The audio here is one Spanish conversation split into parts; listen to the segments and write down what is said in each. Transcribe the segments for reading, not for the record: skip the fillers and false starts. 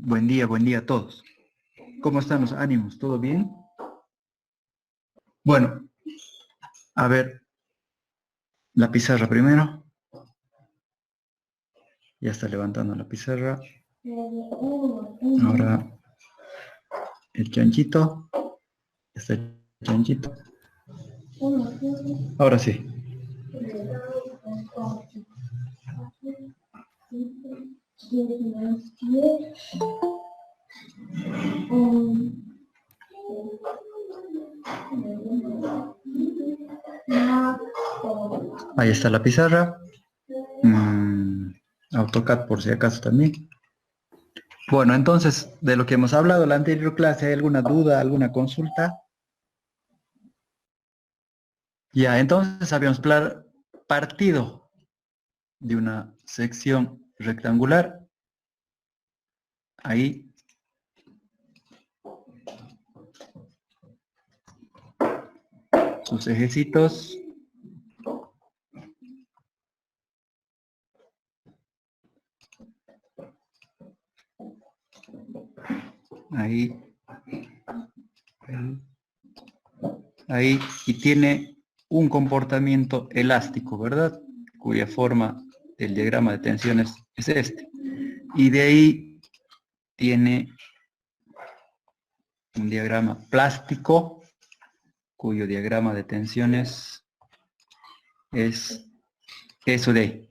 Buen día a todos. ¿Cómo están los ánimos? ¿Todo bien? Bueno, a ver, la pizarra primero. Ya está levantando la pizarra. Ahora el chanchito. Está el chanchito. Ahora sí. Ahí está la pizarra. AutoCAD por si acaso también. Bueno, entonces, de lo que hemos hablado en la anterior clase, ¿hay alguna duda, alguna consulta? Ya, entonces habíamos partido de una sección rectangular. Ahí. Sus ejecitos. Ahí. Ahí. Y tiene un comportamiento elástico, ¿verdad? Cuya forma del diagrama de tensiones es este. Y de ahí tiene un diagrama plástico, cuyo diagrama de tensiones es eso de ahí.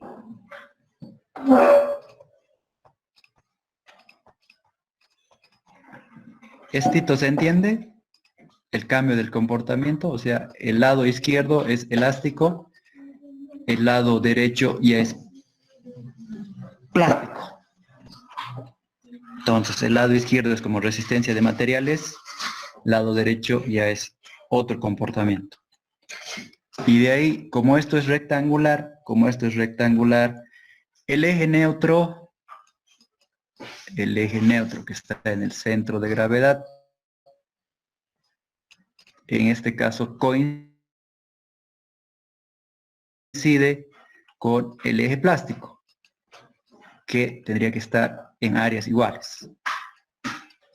¿Estito se entiende? El cambio del comportamiento, o sea, el lado izquierdo es elástico, el lado derecho ya es plástico. Entonces, el lado izquierdo es como resistencia de materiales, lado derecho ya es otro comportamiento. Y de ahí, como esto es rectangular, el eje neutro que está en el centro de gravedad, en este caso coincide con el eje plástico, que tendría que estar en áreas iguales,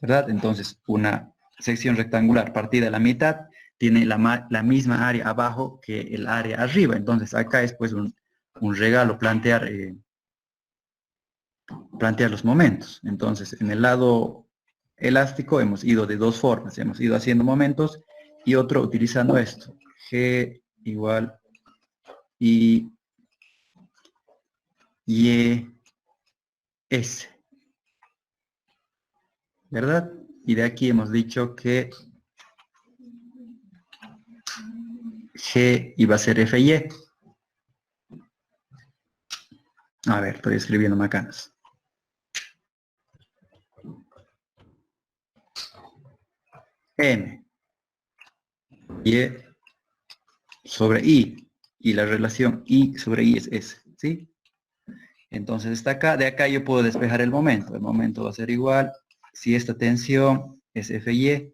¿verdad? Entonces, una sección rectangular partida a la mitad tiene la misma área abajo que el área arriba. Entonces, acá es pues un regalo plantear los momentos. Entonces, en el lado elástico hemos ido de dos formas. Hemos ido haciendo momentos y otro utilizando esto. G igual I, Y, S. ¿Verdad? Y de aquí hemos dicho que G iba a ser FY. A ver, estoy escribiendo macanas. M. Y sobre I. Y la relación I sobre I es S. ¿Sí? Entonces está acá. De acá yo puedo despejar el momento. El momento va a ser igual. Si esta tensión es FY,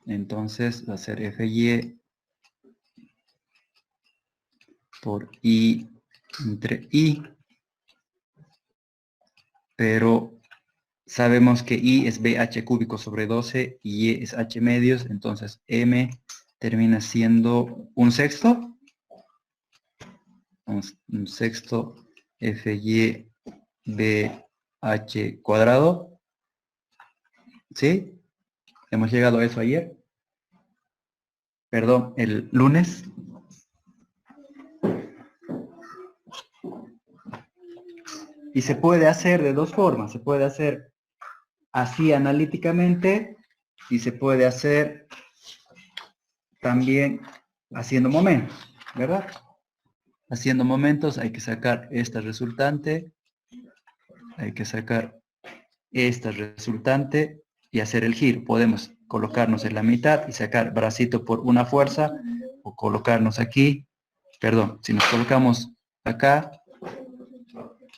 entonces va a ser FY por I entre I. Pero sabemos que I es BH cúbico sobre 12 y Y es H medios. Entonces M termina siendo un sexto. Un sexto FY BH cuadrado. ¿Sí? Hemos llegado a eso ayer. Perdón, el lunes. Y se puede hacer de dos formas. Se puede hacer así analíticamente y se puede hacer también haciendo momentos, ¿verdad? Haciendo momentos hay que sacar esta resultante, hay que sacar esta resultante y hacer el giro. Podemos colocarnos en la mitad y sacar bracito por una fuerza o colocarnos aquí, perdón, si nos colocamos acá,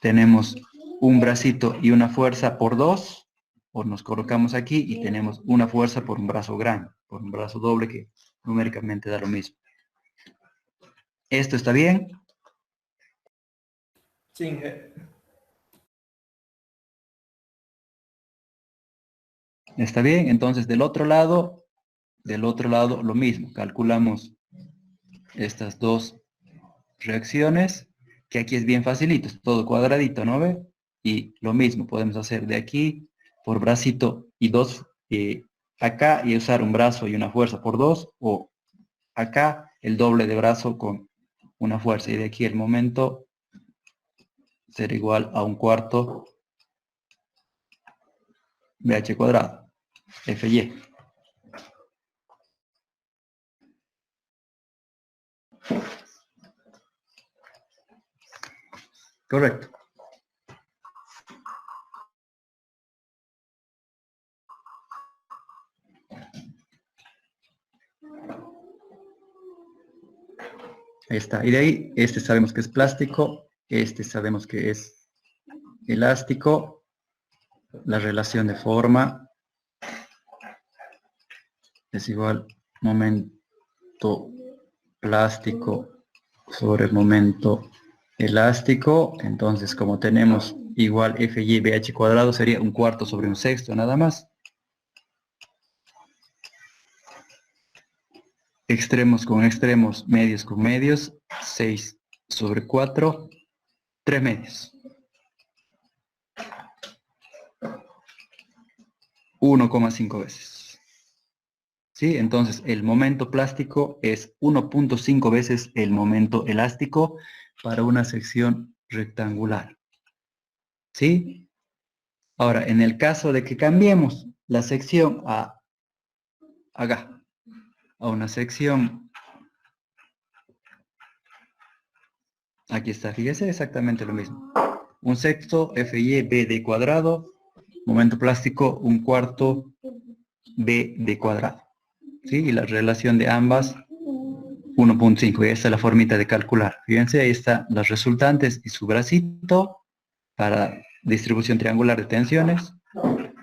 tenemos un bracito y una fuerza por dos, o nos colocamos aquí y tenemos una fuerza por un brazo grande, por un brazo doble que numéricamente da lo mismo. ¿Esto está bien? Sí, ¿Está bien? Entonces del otro lado lo mismo. Calculamos estas dos reacciones, que aquí es bien facilito, es todo cuadradito, ¿no ve? Y lo mismo podemos hacer de aquí por bracito y dos acá y usar un brazo y una fuerza por dos, o acá el doble de brazo con una fuerza, y de aquí el momento será igual a un cuarto BH cuadrado, FY. Correcto. Ahí está. Y de ahí, este sabemos que es plástico, este sabemos que es elástico, la relación de forma es igual momento plástico sobre el momento elástico. Entonces, como tenemos igual FY BH cuadrado, sería un cuarto sobre un sexto nada más. Extremos con extremos, medios con medios, 6 sobre 4, 3 medios. 1,5 veces. ¿Sí? Entonces, el momento plástico es 1,5 veces el momento elástico para una sección rectangular. ¿Sí? Ahora, en el caso de que cambiemos la sección acá, a una sección, aquí está, fíjese, exactamente lo mismo. Un sexto FY BD cuadrado, momento plástico, un cuarto BD cuadrado. ¿Sí? Y la relación de ambas, 1,5. Y esta es la formita de calcular. Fíjense, ahí están las resultantes y su bracito para distribución triangular de tensiones.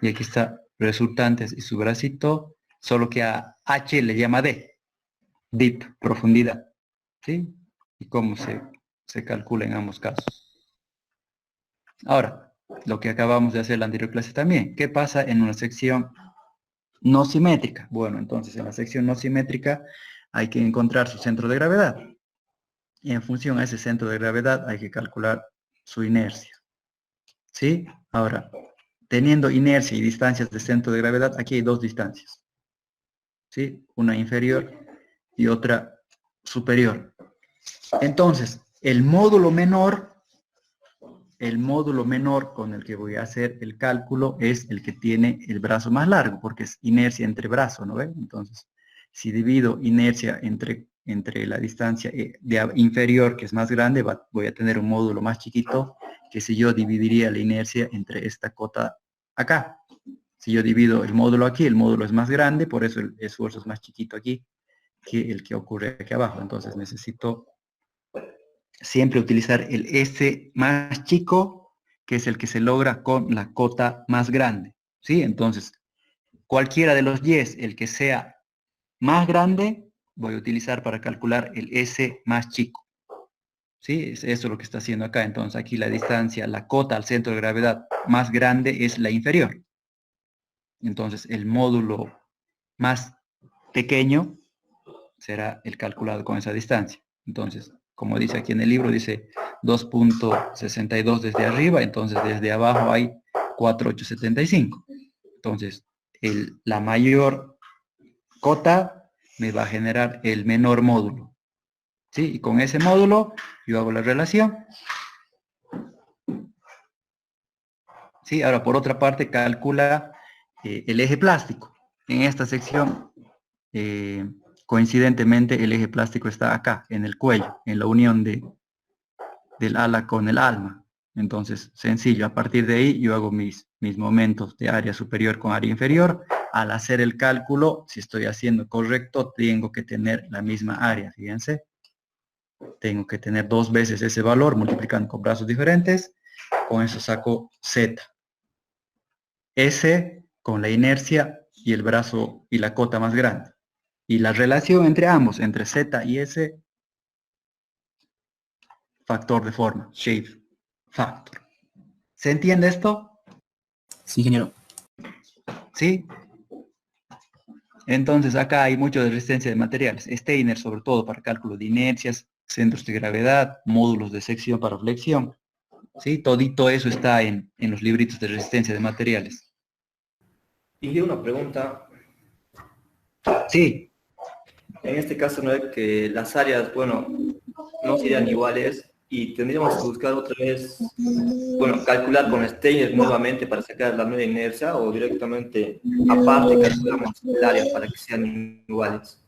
Y aquí está resultantes y su bracito, solo que a H le llama D, deep, profundidad. ¿Sí? Y cómo se calcula en ambos casos. Ahora, lo que acabamos de hacer en la anterior clase también. ¿Qué pasa en una sección no simétrica? Bueno, entonces en la sección no simétrica hay que encontrar su centro de gravedad. Y en función a ese centro de gravedad hay que calcular su inercia. ¿Sí? Ahora, teniendo inercia y distancias de centro de gravedad, aquí hay dos distancias. ¿Sí? Una inferior y otra superior. Entonces, el módulo menor con el que voy a hacer el cálculo es el que tiene el brazo más largo, porque es inercia entre brazo, ¿no ve? Entonces, si divido inercia entre la distancia inferior, que es más grande, voy a tener un módulo más chiquito, que si yo dividiría la inercia entre esta cota acá. Si yo divido el módulo aquí, el módulo es más grande, por eso el esfuerzo es más chiquito aquí que el que ocurre aquí abajo. Entonces necesito siempre utilizar el S más chico, que es el que se logra con la cota más grande. ¿Sí? Entonces, cualquiera de los Y, el que sea más grande, voy a utilizar para calcular el S más chico. ¿Sí? Es eso lo que está haciendo acá. Entonces, aquí la distancia, la cota al centro de gravedad más grande es la inferior. Entonces, el módulo más pequeño será el calculado con esa distancia. Entonces, como dice aquí en el libro, dice 2,62 desde arriba, entonces desde abajo hay 4,875. Entonces, la mayor cota me va a generar el menor módulo. ¿Sí? Y con ese módulo yo hago la relación. ¿Sí? Ahora, por otra parte, calcula el eje plástico. En esta sección, coincidentemente, el eje plástico está acá, en el cuello, en la unión del ala con el alma. Entonces, sencillo, a partir de ahí yo hago mis momentos de área superior con área inferior. Al hacer el cálculo, si estoy haciendo correcto, tengo que tener la misma área, fíjense. Tengo que tener 2 veces ese valor multiplicando con brazos diferentes. Con eso saco Z. S con la inercia y el brazo y la cota más grande. Y la relación entre ambos, entre Z y S, factor de forma, shape factor. ¿Se entiende esto? Sí, ingeniero. ¿Sí? Entonces, acá hay mucho de resistencia de materiales. Steiner, sobre todo, para cálculo de inercias, centros de gravedad, módulos de sección para flexión. ¿Sí? Todito eso está en los libritos de resistencia de materiales. Y una pregunta, Sí, en este caso no es que las áreas, bueno, no serían iguales y tendríamos que buscar otra vez, bueno, calcular con Steiner nuevamente para sacar la nueva inercia o directamente aparte calculamos el área para que sean iguales.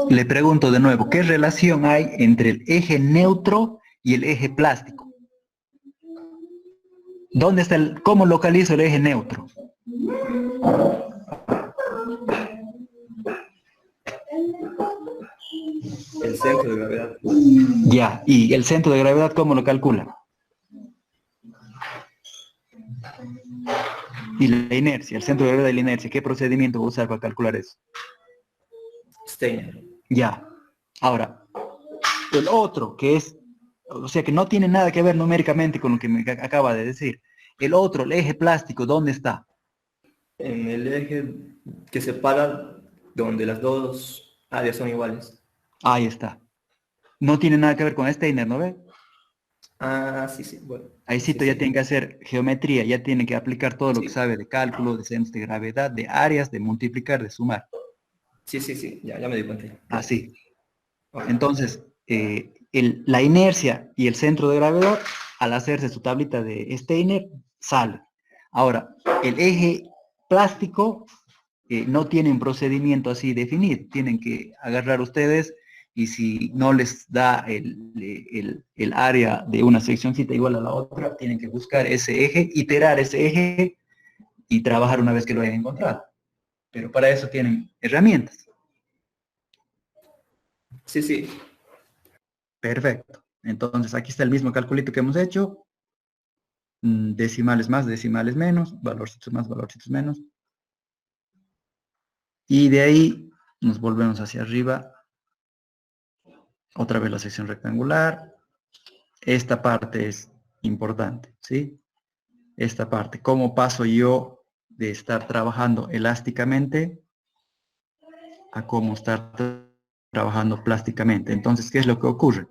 le pregunto de nuevo, ¿qué relación hay entre el eje neutro y el eje plástico? ¿Dónde está cómo localizo el eje neutro? El centro de gravedad. Ya, ¿y el centro de gravedad cómo lo calcula? Y la inercia, el centro de gravedad y la inercia, ¿qué procedimiento voy a usar para calcular eso? Steiner. Ya. Ahora, el otro, que es, o sea, que no tiene nada que ver numéricamente con lo que me acaba de decir. El otro, el eje plástico, ¿dónde está? En el eje que separa donde las dos áreas son iguales. Ahí está. No tiene nada que ver con Steiner, ¿no ve? Ah, sí, sí, bueno, Ahí sí, sí sí, ya tiene sí. que hacer geometría, ya tiene que aplicar todo lo que Sí, sabe de cálculo, de centros de gravedad, de áreas, de multiplicar, de sumar. sí, sí, sí, ya me di cuenta. Gracias. Así. Ok. Entonces, la inercia y el centro de gravedad, al hacerse su tablita de Steiner, sale. Ahora, el eje plástico no tiene un procedimiento así definido. Tienen que agarrar ustedes y si no les da el área de una seccioncita igual a la otra, tienen que buscar ese eje, iterar ese eje y trabajar una vez que lo hayan encontrado. Pero para eso tienen herramientas. Sí, sí, Perfecto. Entonces, aquí está el mismo calculito que hemos hecho. Decimales más, decimales menos, valorcitos más, valorcitos menos. Y de ahí nos volvemos hacia arriba. Otra vez la sección rectangular. Esta parte es importante, ¿sí? Esta parte. ¿Cómo paso yo de estar trabajando elásticamente a cómo estar trabajando plásticamente? Entonces, ¿qué es lo que ocurre?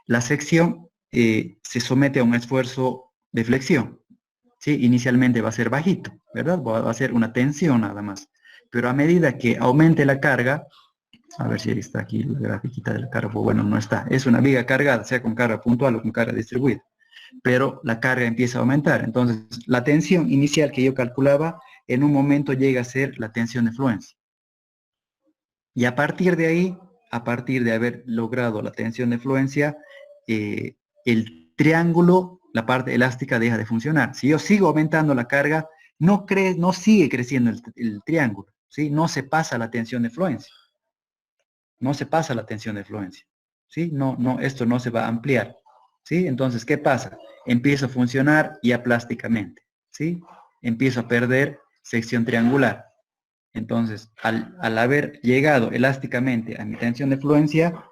La sección se somete a un esfuerzo de flexión. ¿Sí? Inicialmente va a ser bajito, ¿verdad? Va a ser una tensión nada más. Pero a medida que aumente la carga, a ver si está aquí la grafiquita de la carga, pues bueno, no está. Es una viga cargada, sea con carga puntual o con carga distribuida. Pero la carga empieza a aumentar. Entonces, la tensión inicial que yo calculaba, en un momento llega a ser la tensión de fluencia. Y a partir de ahí, a partir de haber logrado la tensión de fluencia, el triángulo, la parte elástica deja de funcionar. Si yo sigo aumentando la carga, no sigue creciendo el triángulo, ¿sí? No se pasa la tensión de fluencia. No se pasa la tensión de fluencia, ¿sí? Esto no se va a ampliar, ¿sí? Entonces, ¿qué pasa? Empiezo a funcionar ya plásticamente, ¿sí? Empiezo a perder sección triangular. Entonces, al haber llegado elásticamente a mi tensión de fluencia,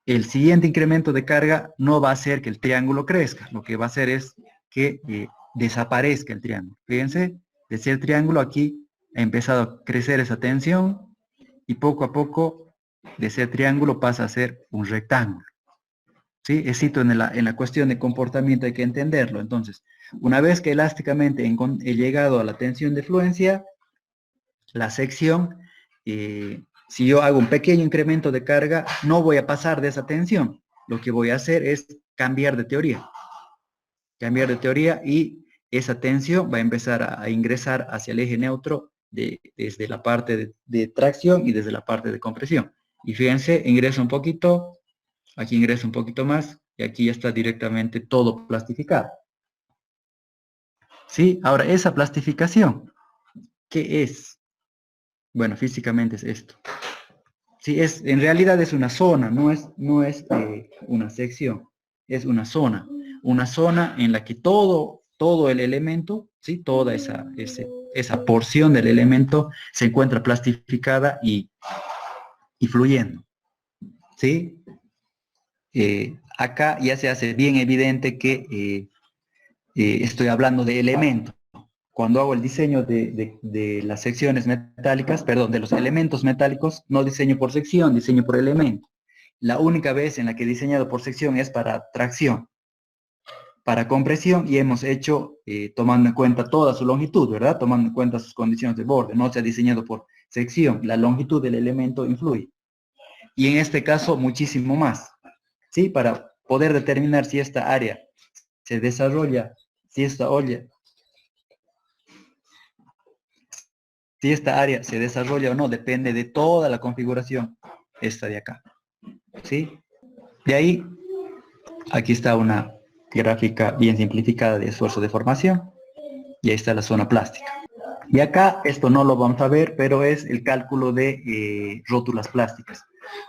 el siguiente incremento de carga no va a hacer que el triángulo crezca, lo que va a hacer es que desaparezca el triángulo. Fíjense, de ser triángulo aquí ha empezado a crecer esa tensión y poco a poco de ser triángulo pasa a ser un rectángulo. ¿Sí? Éxito en la cuestión de comportamiento hay que entenderlo. Entonces, una vez que elásticamente he llegado a la tensión de fluencia, la sección, si yo hago un pequeño incremento de carga, no voy a pasar de esa tensión. Lo que voy a hacer es cambiar de teoría. Cambiar de teoría y esa tensión va a empezar a ingresar hacia el eje neutro desde la parte de tracción y desde la parte de compresión. Y fíjense, ingresa un poquito, aquí ingresa un poquito más y aquí ya está directamente todo plastificado. ¿Sí? Ahora, esa plastificación, ¿qué es? Bueno, físicamente es esto. Sí, en realidad es una zona, no es una sección, es una zona en la que todo el elemento, ¿sí? Toda esa porción del elemento se encuentra plastificada y fluyendo, ¿sí? Acá ya se hace bien evidente que estoy hablando de elemento, cuando hago el diseño de las secciones metálicas, perdón, de los elementos metálicos, no diseño por sección, diseño por elemento. La única vez en la que he diseñado por sección es para tracción. Para compresión, y hemos hecho tomando en cuenta toda su longitud, ¿verdad? Tomando en cuenta sus condiciones de borde. No se ha diseñado por sección. La longitud del elemento influye. Y en este caso, muchísimo más. ¿Sí? Para poder determinar si esta área se desarrolla, si esta área se desarrolla o no, depende de toda la configuración, esta de acá. ¿Sí? De ahí, aquí está una gráfica bien simplificada de esfuerzo de formación, y ahí está la zona plástica. Y acá, esto no lo vamos a ver, pero es el cálculo de rótulas plásticas.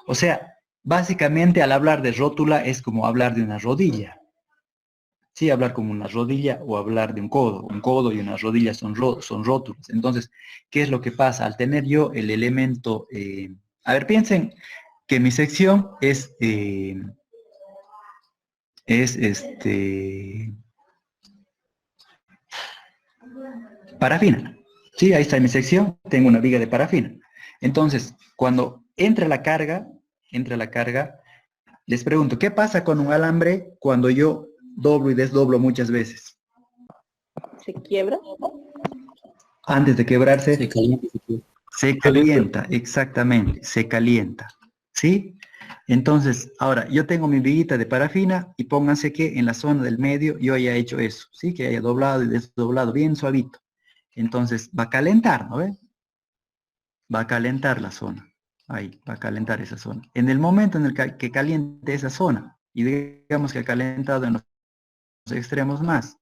O sea, básicamente al hablar de rótula es como hablar de una rodilla. Sí, hablar como una rodilla o hablar de un codo. Un codo y una rodilla son rótulas. Entonces, ¿qué es lo que pasa? Al tener yo el elemento... a ver, piensen que mi sección es parafina. Sí, ahí está mi sección, tengo una viga de parafina. Entonces, cuando entra la carga, les pregunto, ¿qué pasa con un alambre cuando yo doblo y desdoblo muchas veces? ¿Se quiebra? Antes de quebrarse, Se calienta. se calienta, exactamente, se calienta. ¿Sí? Entonces, ahora, yo tengo mi viguita de parafina y pónganse que en la zona del medio yo haya hecho eso, ¿sí? Que haya doblado y desdoblado bien suavito. Entonces, va a calentar, ¿no ve? Va a calentar la zona. Ahí, va a calentar esa zona. En el momento en el que caliente esa zona, y digamos que ha calentado en los extremos más,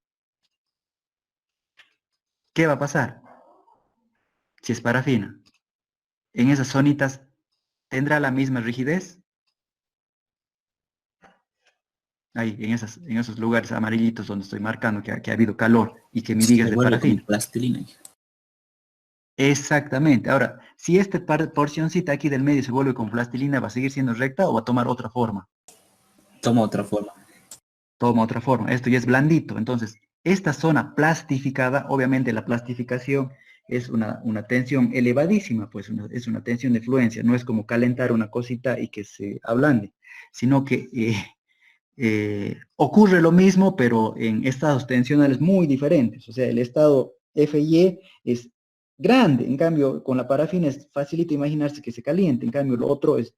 ¿qué va a pasar? Si es parafina, en esas zonitas, ¿tendrá la misma rigidez? Ahí, en esos lugares amarillitos donde estoy marcando que ha habido calor y que mi viga es de parafina. Plastilina. Exactamente. Ahora, si esta porcioncita aquí del medio se vuelve con plastilina, ¿va a seguir siendo recta o va a tomar otra forma? Toma otra forma. Toma otra forma. Esto ya es blandito. Entonces, esta zona plastificada, obviamente la plastificación es una tensión elevadísima, pues es una tensión de fluencia. No es como calentar una cosita y que se ablande, sino que ocurre lo mismo, pero en estados tensionales muy diferentes. O sea, el estado F y E es grande, en cambio, con la parafina es facilito imaginarse que se caliente, en cambio, lo otro es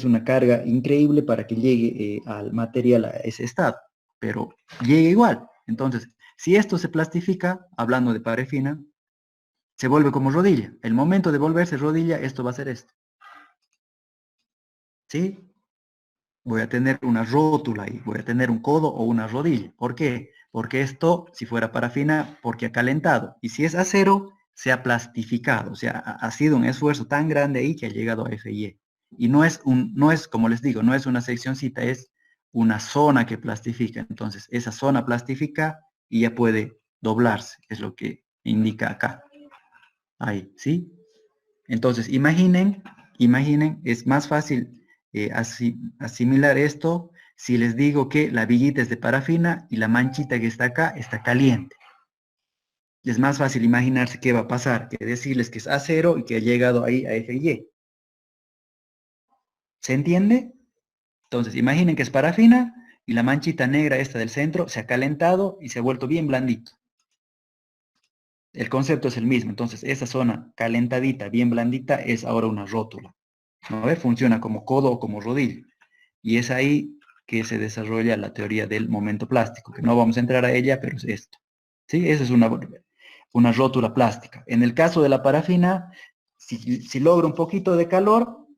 una carga increíble para que llegue al material a ese estado, pero llega igual. Entonces, si esto se plastifica, hablando de parafina, se vuelve como rodilla. El momento de volverse rodilla, esto va a ser esto. ¿Sí? Voy a tener una rótula ahí, voy a tener un codo o una rodilla. ¿Por qué? Porque esto, si fuera parafina, porque ha calentado. Y si es acero, se ha plastificado. O sea, ha sido un esfuerzo tan grande ahí que ha llegado a FIE. Y no es, como les digo, no es una seccioncita, es una zona que plastifica. Entonces, esa zona plastifica y ya puede doblarse, es lo que indica acá. Ahí, ¿sí? Entonces, imaginen, es más fácil asimilar esto si les digo que la viguita es de parafina y la manchita que está acá está caliente. Es más fácil imaginarse qué va a pasar que decirles que es acero y que ha llegado ahí a FY. ¿Se entiende? Entonces, imaginen que es parafina y la manchita negra esta del centro se ha calentado y se ha vuelto bien blandito. El concepto es el mismo. Entonces, esa zona calentadita, bien blandita, es ahora una rótula. ¿No ve? Funciona como codo o como rodilla. Y es ahí que se desarrolla la teoría del momento plástico, que no vamos a entrar a ella, pero es esto. ¿Sí? Esa es una rótula plástica. En el caso de la parafina, si logro un poquito de calor,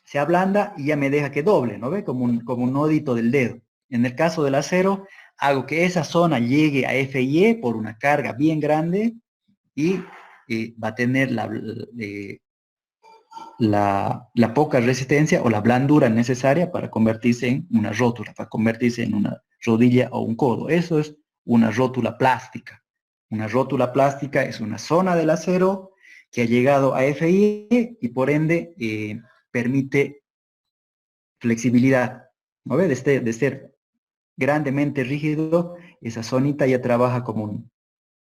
se ablanda y ya me deja que doble, ¿no ve? Como un nodito del dedo. En el caso del acero, hago que esa zona llegue a FIE por una carga bien grande y va a tener la poca resistencia o la blandura necesaria para convertirse en una rótula, para convertirse en una rodilla o un codo. Eso es una rótula plástica. Una rótula plástica es una zona del acero que ha llegado a FI y por ende permite flexibilidad. ¿No ve? De ser grandemente rígido, esa zonita ya trabaja como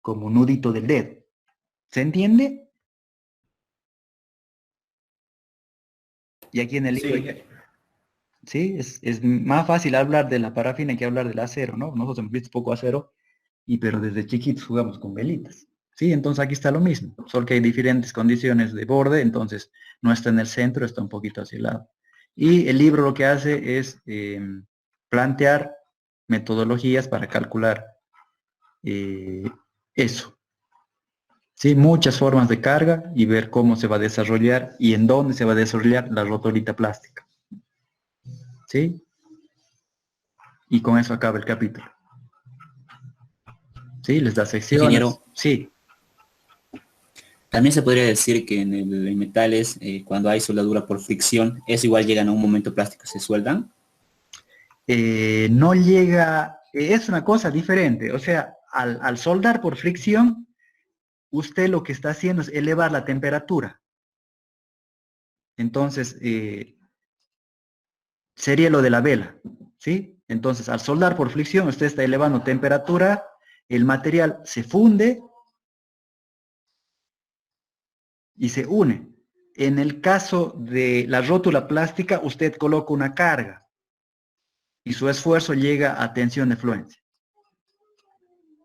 como un nudito del dedo. ¿Se entiende? Y aquí en el libro, Sí, ¿sí? Es más fácil hablar de la parafina que hablar del acero, ¿no? Nosotros hemos visto poco acero, pero desde chiquitos jugamos con velitas. Sí, entonces aquí está lo mismo, solo que hay diferentes condiciones de borde, entonces no está en el centro, está un poquito hacia el lado. Y el libro lo que hace es plantear metodologías para calcular eso. Sí, muchas formas de carga y ver cómo se va a desarrollar y en dónde se va a desarrollar la rotorita plástica. ¿Sí? Y con eso acaba el capítulo. ¿Sí? Les da secciones. Ingeniero, Sí. también se podría decir que en metales, cuando hay soldadura por fricción, eso igual llegan a un momento plástico, se sueldan. No llega, es una cosa diferente. O sea, al soldar por fricción, usted lo que está haciendo es elevar la temperatura. Entonces, sería lo de la vela, ¿sí? Entonces, al soldar por fricción, usted está elevando temperatura, el material se funde y se une. En el caso de la rótula plástica, usted coloca una carga y su esfuerzo llega a tensión de fluencia.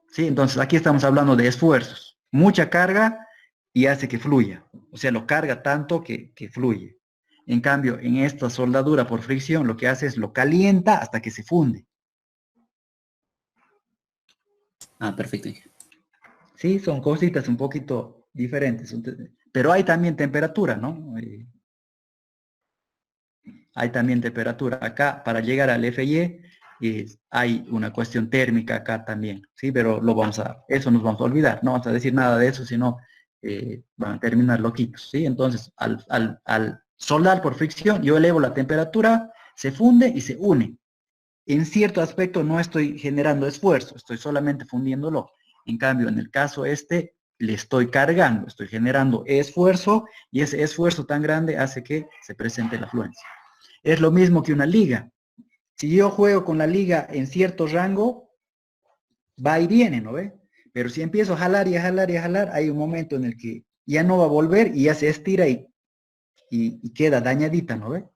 ¿Sí? Entonces, aquí estamos hablando de esfuerzos. Mucha carga y hace que fluya. O sea, lo carga tanto que fluye. En cambio, en esta soldadura por fricción, lo que hace es lo calienta hasta que se funde. Ah, perfecto. Sí, son cositas un poquito diferentes. Pero hay también temperatura, ¿no? Hay también temperatura. Acá, para llegar al FY, hay una cuestión térmica acá también, ¿sí? Pero eso nos vamos a olvidar. No vamos a decir nada de eso, sino van a terminar loquitos, ¿sí? Entonces, al soldar por fricción, yo elevo la temperatura, se funde y se une. En cierto aspecto no estoy generando esfuerzo, estoy solamente fundiéndolo. En cambio, en el caso este, le estoy cargando, estoy generando esfuerzo y ese esfuerzo tan grande hace que se presente la fluencia. Es lo mismo que una liga. Si yo juego con la liga en cierto rango, va y viene, ¿no ve? Pero si empiezo a jalar y a jalar y a jalar, hay un momento en el que ya no va a volver y ya se estira y queda dañadita, ¿no ve?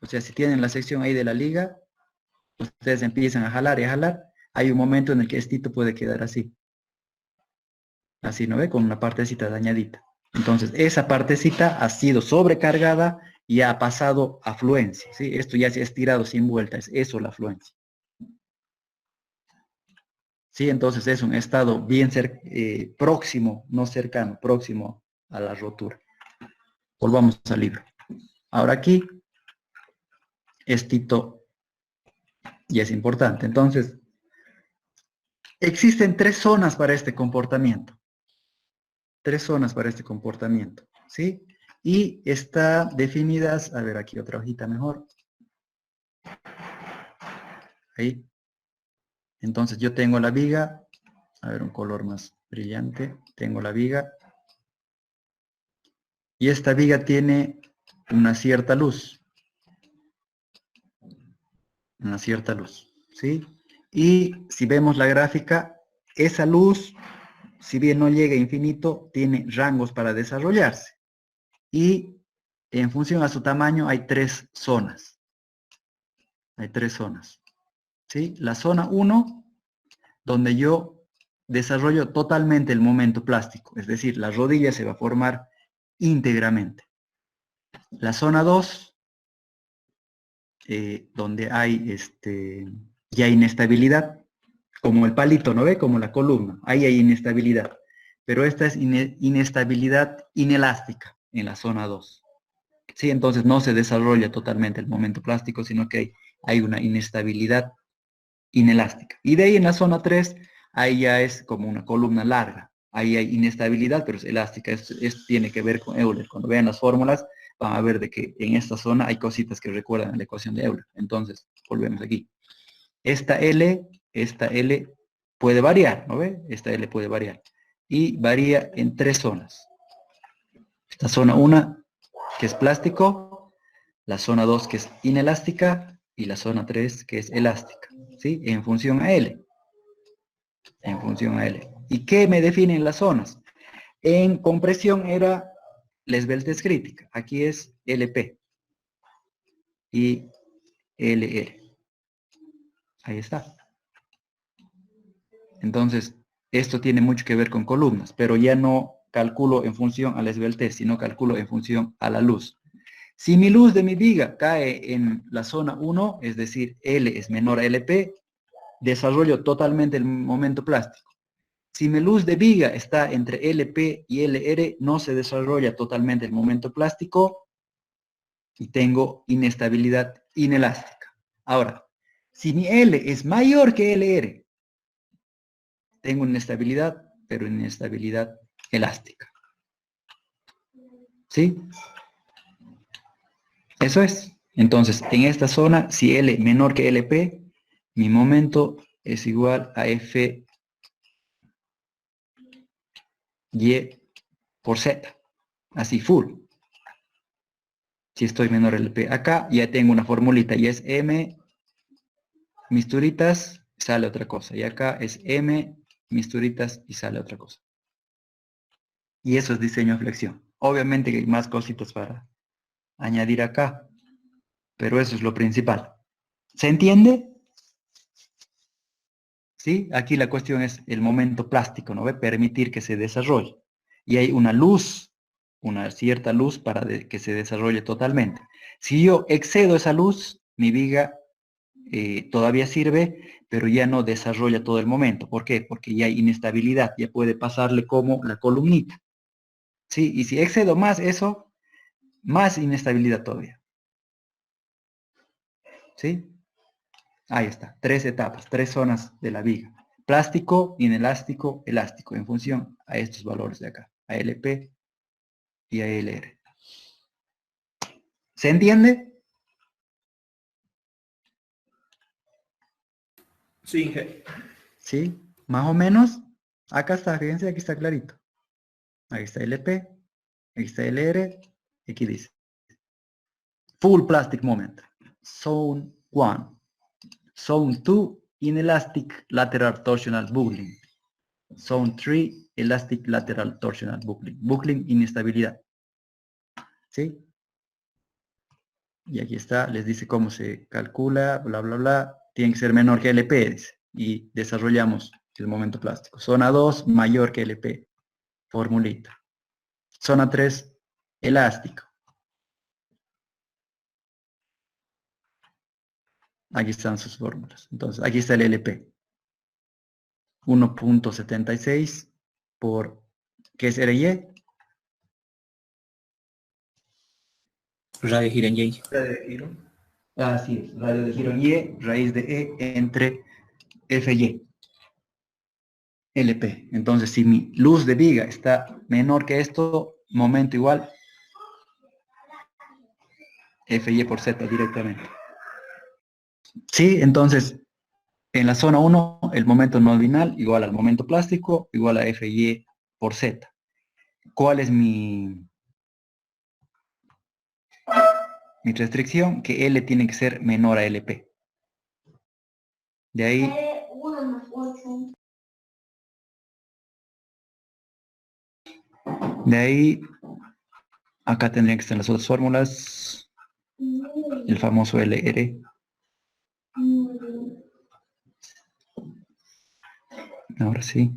O sea, si tienen la sección ahí de la liga, ustedes empiezan a jalar y a jalar, hay un momento en el que esto puede quedar así. Así, ¿no ve? Con una partecita dañadita. Entonces, esa partecita ha sido sobrecargada y ha pasado a fluencia, ¿sí? Esto ya se ha estirado sin vuelta, es eso la fluencia. Sí, entonces es un estado bien próximo, no cercano, próximo a la rotura. Volvamos al libro. Ahora aquí, esto ya es importante. Entonces, existen tres zonas para este comportamiento. Tres zonas para este comportamiento, ¿sí? Y está definidas, a ver, aquí otra hojita mejor. Ahí. Entonces yo tengo la viga, a ver, un color más brillante. Tengo la viga. Y esta viga tiene una cierta luz. Una cierta luz, ¿sí? Y si vemos la gráfica, esa luz, si bien no llega a infinito, tiene rangos para desarrollarse. Y en función a su tamaño hay tres zonas. Hay tres zonas, ¿sí? La zona 1, donde yo desarrollo totalmente el momento plástico, es decir, la rodilla se va a formar íntegramente. La zona 2, donde hay ya inestabilidad, como el palito, ¿no ve? Como la columna, ahí hay inestabilidad. Pero esta es inestabilidad inelástica en la zona 2. Sí, entonces no se desarrolla totalmente el momento plástico, sino que hay una inestabilidad inelástica. Y de ahí en la zona 3, ahí ya es como una columna larga. Ahí hay inestabilidad, pero es elástica. Esto tiene que ver con Euler. Cuando vean las fórmulas, van a ver de que en esta zona hay cositas que recuerdan a la ecuación de Euler. Entonces, volvemos aquí. Esta L puede variar, ¿no ve? Esta L puede variar. Y varía en tres zonas. Esta zona 1, que es plástico, la zona 2, que es inelástica, y la zona 3, que es elástica, ¿sí? En función a L. En función a L. ¿Y qué me definen las zonas? En compresión era la esbeltez crítica. Aquí es LP y LR. Ahí está. Entonces, esto tiene mucho que ver con columnas, pero ya no calculo en función a la esbeltez, sino calculo en función a la luz. Si mi luz de mi viga cae en la zona 1, es decir, L es menor a LP, desarrollo totalmente el momento plástico. Si mi luz de viga está entre LP y LR, no se desarrolla totalmente el momento plástico y tengo inestabilidad inelástica. Ahora, si mi L es mayor que LR, tengo inestabilidad, pero inestabilidad elástica. ¿Sí? Eso es. Entonces, en esta zona, si L menor que LP, mi momento es igual a F Y por Z. Así, full. Si estoy menor a LP. Acá ya tengo una formulita y es M misturitas, sale otra cosa. Y acá es M misturitas y sale otra cosa. Y eso es diseño de flexión. Obviamente que hay más cositas para añadir acá, pero eso es lo principal. ¿Se entiende? ¿Sí? Aquí la cuestión es el momento plástico, ¿no ve? Permitir que se desarrolle. Y hay una luz, una cierta luz para que se desarrolle totalmente. Si yo excedo esa luz, mi viga todavía sirve, pero ya no desarrolla todo el momento. ¿Por qué? Porque ya hay inestabilidad, ya puede pasarle como la columnita. ¿Sí? Y si excedo más eso, más inestabilidad todavía. ¿Sí? Ahí está, 3 etapas, 3 zonas de la viga. Plástico, inelástico, elástico, en función a estos valores de acá, a LP y a LR. ¿Se entiende? Sí, Inge. ¿Sí? Más o menos. Acá está, fíjense, aquí está clarito. Ahí está LP, aquí está LR, aquí dice. Full plastic moment. Zone 1. Zone 2, inelastic lateral torsional buckling. Zone 3, elastic lateral torsional buckling. Buckling, inestabilidad. ¿Sí? Y aquí está, les dice cómo se calcula, bla, bla, bla. Tiene que ser menor que LP, dice. Y desarrollamos el momento plástico. Zona 2, mayor que LP. Formulita. Zona 3, elástico. Aquí están sus fórmulas. Entonces, aquí está el LP. 1.76 por, ¿qué es RY? Radio gira en Y. De giro. Así es, radio de giro en Y, raíz de E entre FY, LP. Entonces, si mi luz de viga está menor que esto, momento igual, FY por Z directamente. Sí, entonces, en la zona 1, el momento nominal igual al momento plástico, igual a FY por Z. ¿Cuál es mi restricción? Que L tiene que ser menor a LP. De ahí, acá tendrían que estar las otras fórmulas, el famoso LR. Ahora sí.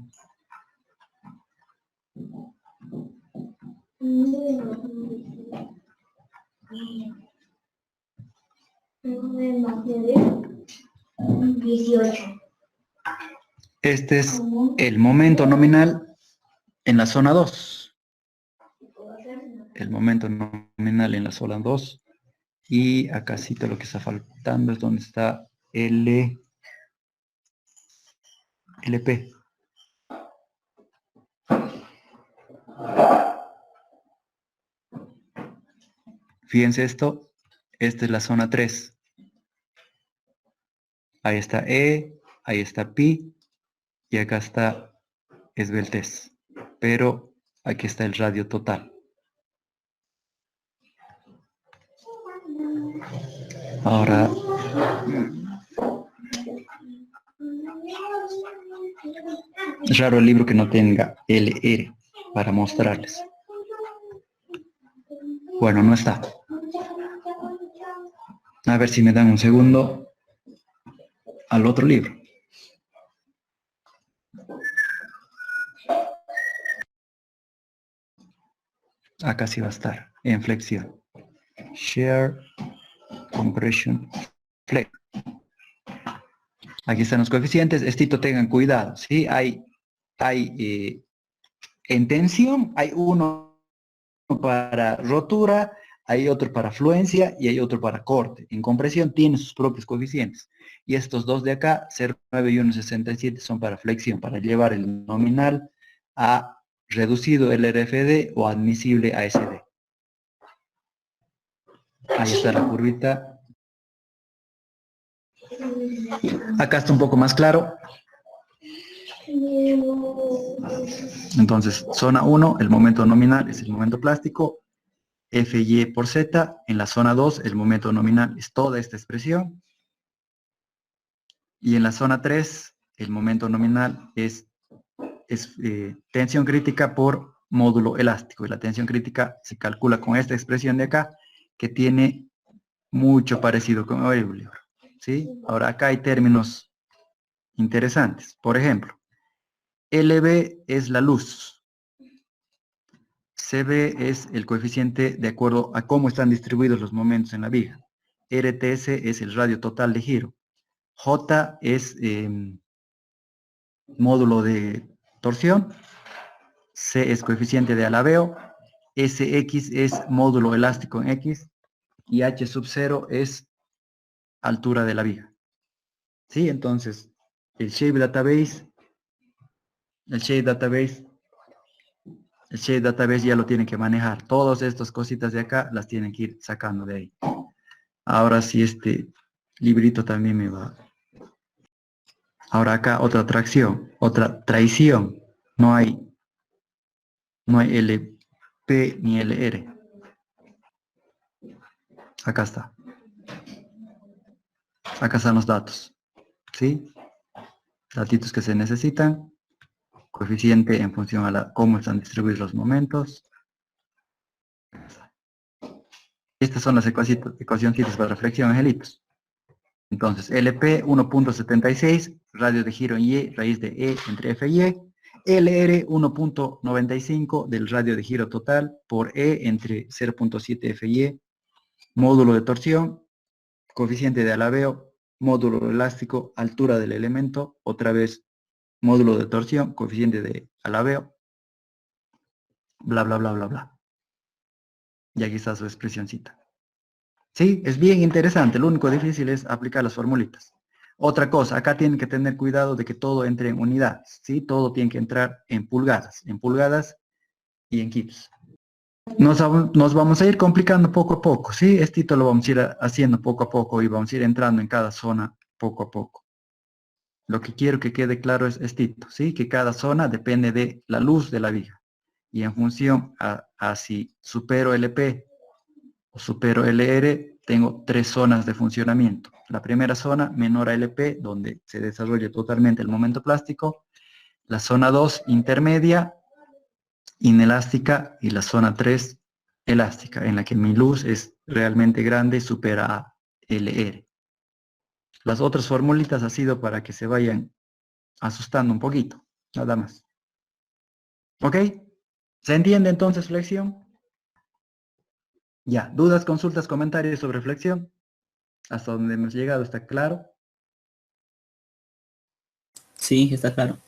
Este es el momento nominal en la zona 2. El momento nominal en la zona 2. Y acá sí lo que está faltando es donde está LP. Fíjense esto. Esta es la zona 3. Ahí está E, ahí está Pi y acá está esbeltez. Pero aquí está el radio total. Ahora, Es raro el libro que no tenga LR para mostrarles. Bueno, no está. A ver si me dan un segundo al otro libro. Acá sí va a estar, en flexión. Share, compression, flex. Aquí están los coeficientes. Estito, tengan cuidado, ¿sí? Hay en tensión, hay uno para rotura, hay otro para fluencia y hay otro para corte. En compresión tiene sus propios coeficientes. Y estos dos de acá, 0,9 y 1,67, son para flexión, para llevar el nominal a reducido LRFD o admisible ASD. Ahí está la curvita. Acá está un poco más claro. Entonces, zona 1, el momento nominal es el momento plástico. Fy por Z. En la zona 2, el momento nominal es toda esta expresión. Y en la zona 3, el momento nominal es tensión crítica por módulo elástico. Y la tensión crítica se calcula con esta expresión de acá, que tiene mucho parecido con Euler, ¿sí? Ahora acá hay términos interesantes. Por ejemplo, LB es la luz. CB es el coeficiente de acuerdo a cómo están distribuidos los momentos en la viga. RTS es el radio total de giro. J es módulo de torsión. C es coeficiente de alabeo. SX es módulo elástico en X. Y H sub 0 es altura de la viga. ¿Sí? Entonces, el Shape Database ya lo tienen que manejar. Todas estas cositas de acá las tienen que ir sacando de ahí. Ahora sí, este librito también me va. Ahora acá otra tracción, otra traición. No hay LP ni LR. Acá está. Acá están los datos. ¿Sí? Datitos que se necesitan. Coeficiente en función a cómo están distribuidos los momentos. Estas son las ecuacioncitas para flexión, angelitos. Entonces, LP 1.76, radio de giro en Y, raíz de E entre F y E. LR 1.95 del radio de giro total por E entre 0.7 F y E. Módulo de torsión, coeficiente de alabeo, módulo elástico, altura del elemento, otra vez módulo de torsión, coeficiente de alabeo, bla, bla, bla, bla, bla. Y aquí está su expresioncita. Sí, es bien interesante. Lo único difícil es aplicar las formulitas. Otra cosa, acá tienen que tener cuidado de que todo entre en unidades, ¿sí? Todo tiene que entrar en pulgadas y en kilos. Nos vamos a ir complicando poco a poco, ¿sí? Esto lo vamos a ir haciendo poco a poco y vamos a ir entrando en cada zona poco a poco. Lo que quiero que quede claro es esto, ¿sí? Que cada zona depende de la luz de la viga. Y en función a si supero LP o supero LR, tengo 3 zonas de funcionamiento. La primera zona, menor a LP, donde se desarrolla totalmente el momento plástico. La zona 2, intermedia, inelástica. Y la zona 3, elástica, en la que mi luz es realmente grande y supera a LR. Las otras formulitas ha sido para que se vayan asustando un poquito, nada más. ¿Ok? ¿Se entiende entonces flexión? Ya, dudas, consultas, comentarios sobre flexión. Hasta donde hemos llegado, ¿está claro? Sí, está claro.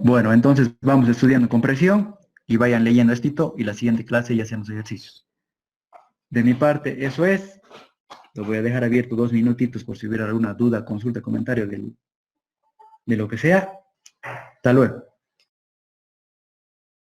Bueno, entonces vamos estudiando compresión y vayan leyendo esto y la siguiente clase ya hacemos ejercicios. De mi parte, eso es. Lo voy a dejar abierto 2 minutitos por si hubiera alguna duda, consulta, comentario de lo que sea. Hasta luego.